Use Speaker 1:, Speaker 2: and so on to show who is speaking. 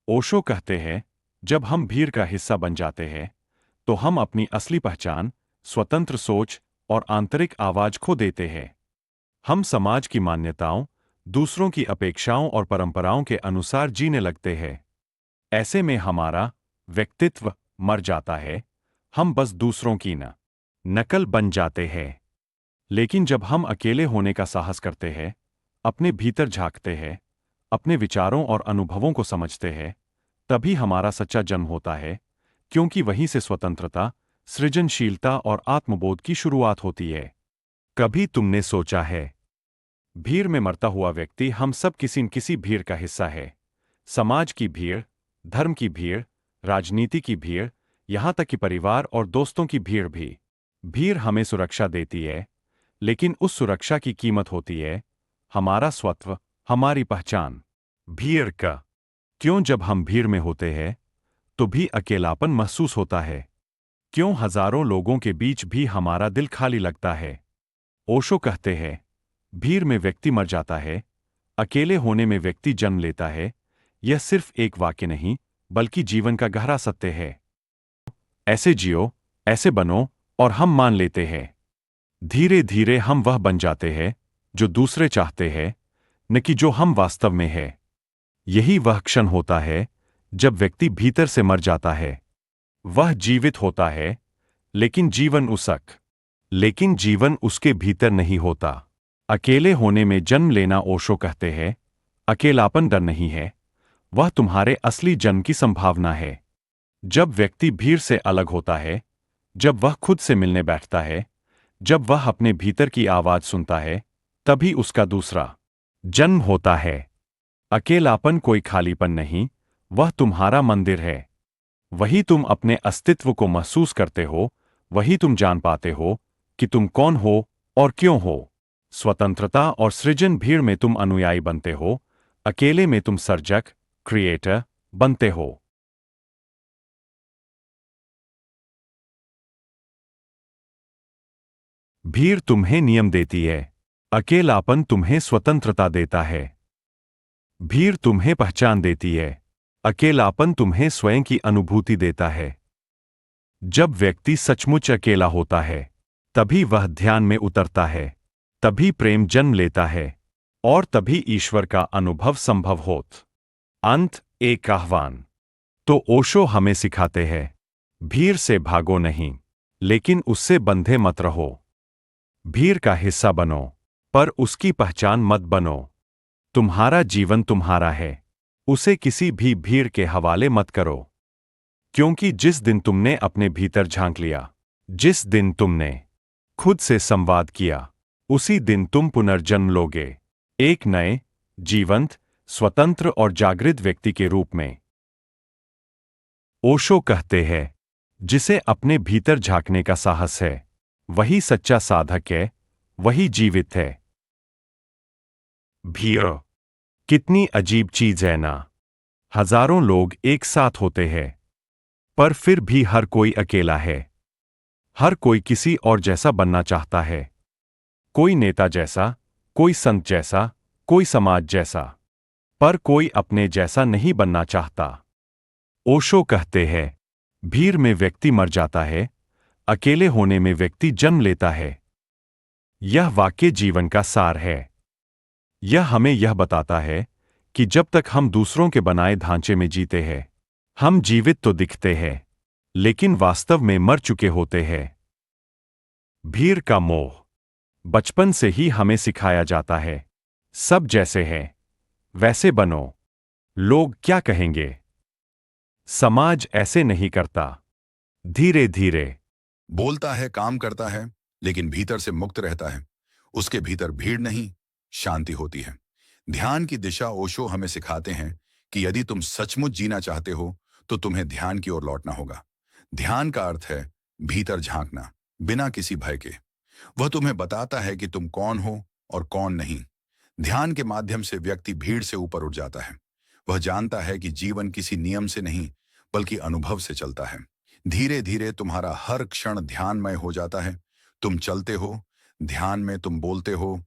Speaker 1: ओशो कहते हैं, जब हम भीड़ का हिस्सा बन जाते हैं तो हम अपनी असली पहचान, स्वतंत्र सोच और आंतरिक आवाज खो देते हैं। हम समाज की मान्यताओं, दूसरों की अपेक्षाओं और परंपराओं के अनुसार जीने लगते हैं। ऐसे में हमारा व्यक्तित्व मर जाता है। हम बस दूसरों की नकल बन जाते हैं। लेकिन जब हम अकेले होने का साहस करते हैं, अपने भीतर झांकते हैं, अपने विचारों और अनुभवों को समझते हैं, तभी हमारा सच्चा जन्म होता है, क्योंकि वहीं से स्वतंत्रता, सृजनशीलता और आत्मबोध की शुरुआत होती है। कभी तुमने सोचा है, भीड़ में मरता हुआ व्यक्ति हम सब किसी न किसी भीड़ का हिस्सा है। समाज की भीड़, धर्म की भीड़, राजनीति की भीड़, यहां तक कि परिवार और दोस्तों की भीड़ भी। भीड़ हमें सुरक्षा देती है, लेकिन उस सुरक्षा की कीमत होती है हमारा स्वत्व, हमारी पहचान। भीड़ का क्यों जब हम भीड़ में होते हैं तो भी अकेलापन महसूस होता है? क्यों हजारों लोगों के बीच भी हमारा दिल खाली लगता है? ओशो कहते हैं, भीड़ में व्यक्ति मर जाता है, अकेले होने में व्यक्ति जन्म लेता है। यह सिर्फ एक वाक्य नहीं, बल्कि जीवन का गहरा सत्य है। ऐसे जियो, ऐसे बनो, और हम मान लेते हैं। धीरे धीरे हम वह बन जाते हैं जो दूसरे चाहते हैं, न कि जो हम वास्तव में हैं। यही वह क्षण होता है जब व्यक्ति भीतर से मर जाता है। वह जीवित होता है, लेकिन जीवन उसके भीतर नहीं होता। अकेले होने में जन्म लेना, ओशो कहते हैं, अकेलापन डर नहीं है, वह तुम्हारे असली जन्म की संभावना है। जब व्यक्ति भीड़ से अलग होता है, जब वह खुद से मिलने बैठता है, जब वह अपने भीतर की आवाज सुनता है, तभी उसका दूसरा जन्म होता है। अकेलापन कोई खालीपन नहीं, वह तुम्हारा मंदिर है। वही तुम अपने अस्तित्व को महसूस करते हो, वही तुम जान पाते हो कि तुम कौन हो और क्यों हो। स्वतंत्रता और सृजन, भीड़ में तुम अनुयायी बनते हो, अकेले में तुम सर्जक, क्रिएटर बनते हो। भीड़ तुम्हें नियम देती है, अकेलापन तुम्हें स्वतंत्रता देता है। भीड़ तुम्हें पहचान देती है, अकेलापन तुम्हें स्वयं की अनुभूति देता है। जब व्यक्ति सचमुच अकेला होता है, तभी वह ध्यान में उतरता है, तभी प्रेम जन्म लेता है, और तभी ईश्वर का अनुभव संभव होत। अंत एक आह्वान। तो ओशो हमें सिखाते हैं, भीड़ से भागो नहीं, लेकिन उससे बंधे मत रहो। भीड़ का हिस्सा बनो, पर उसकी पहचान मत बनो। तुम्हारा जीवन तुम्हारा है, उसे किसी भी भीड़ के हवाले मत करो। क्योंकि जिस दिन तुमने अपने भीतर झांक लिया, जिस दिन तुमने खुद से संवाद किया, उसी दिन तुम पुनर्जन्म लोगे, एक नए, जीवंत, स्वतंत्र और जागृत व्यक्ति के रूप में। ओशो कहते हैं, जिसे अपने भीतर झांकने का साहस है, वही सच्चा साधक है, वही जीवित है। भीड़ कितनी अजीब चीज है ना। हजारों लोग एक साथ होते हैं, पर फिर भी हर कोई अकेला है। हर कोई किसी और जैसा बनना चाहता है, कोई नेता जैसा, कोई संत जैसा, कोई समाज जैसा, पर कोई अपने जैसा नहीं बनना चाहता। ओशो कहते हैं, भीड़ में व्यक्ति मर जाता है, अकेले होने में व्यक्ति जन्म लेता है। यह वाक्य जीवन का सार है। यह हमें यह बताता है कि जब तक हम दूसरों के बनाए ढांचे में जीते हैं, हम जीवित तो दिखते हैं, लेकिन वास्तव में मर चुके होते हैं। भीड़ का मोह बचपन से ही हमें सिखाया जाता है, सब जैसे हैं वैसे बनो, लोग क्या कहेंगे, समाज ऐसे नहीं करता। धीरे धीरे
Speaker 2: बोलता है, काम करता है, लेकिन भीतर से मुक्त रहता है। उसके भीतर भीड़ नहीं, शांति होती है। ध्यान की दिशा, ओशो हमें सिखाते हैं कि यदि तुम सचमुच जीना चाहते हो तो तुम्हें ध्यान की ओर लौटना होगा। ध्यान का अर्थ है भीतर झांकना, बिना किसी भय के। वह तुम्हें बताता है कि तुम कौन हो और कौन नहीं। ध्यान के माध्यम से व्यक्ति भीड़ से ऊपर उठ जाता है। वह जानता है कि जीवन किसी नियम से नहीं, बल्कि अनुभव से चलता है। धीरे धीरे तुम्हारा हर क्षण ध्यानमय हो जाता है। तुम चलते हो ध्यान में, तुम बोलते हो